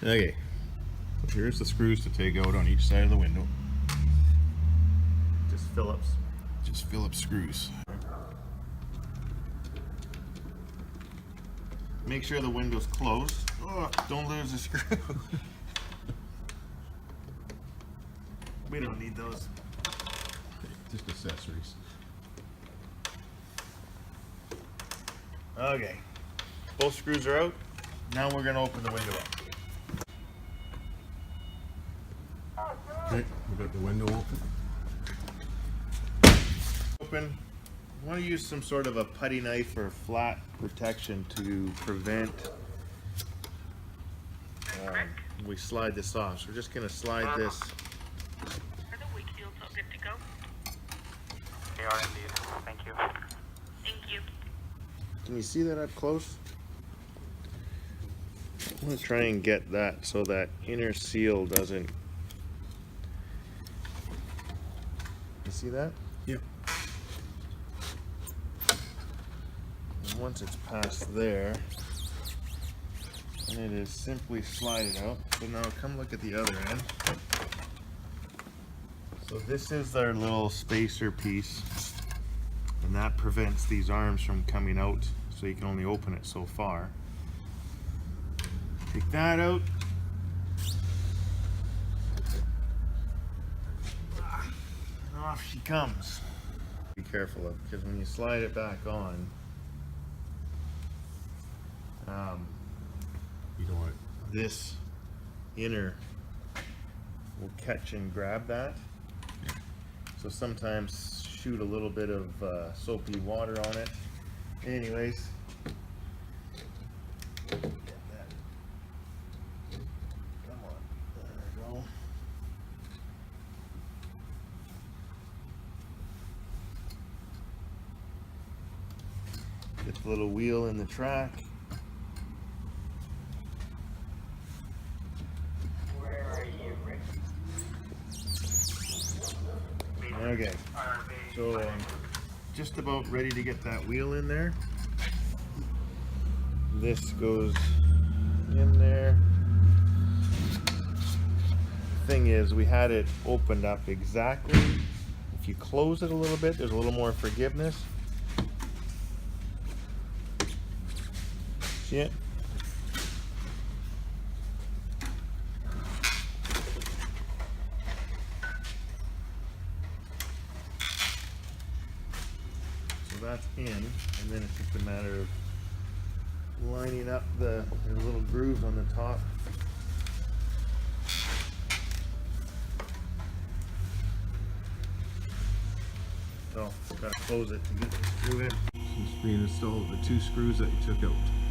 Okay, so here's the screws to take out on each side of the window. Just Phillips. Just Phillips screws. Make sure the window's closed. Oh, don't lose the screw. We don't need those. Just accessories. Okay, both screws are out. Now we're going to open the window up. Okay, we got the window open. Open. I want to use some sort of a putty knife or flat protection to prevent we slide this off. So we're just going to slide this. Are the weak seals all good to go? They are indeed. Thank you. Thank you. Can you see that up close? I'm going to try and get that so that inner seal doesn't. You see that? Yeah. And once it's past there, and it is simply slide it out. So now come look at the other end. So this is their little spacer piece, and that prevents these arms from coming out, so you can only open it so far. Take that out. And off she comes. Be careful of, because when you slide it back on, You don't want this inner will catch and grab that. So sometimes shoot a little bit of soapy water on it. Anyways, get that. Come on, there we go. Get the little wheel in the track. Okay, so I'm just about ready to get that wheel in there. This goes in there. Thing is, we had it opened up exactly. If you close it a little bit, there's a little more forgiveness. See it? That's in, and then it's just a matter of lining up the little grooves on the top. So, gotta close it to get the screw in. it's being installed, the two screws that you took out.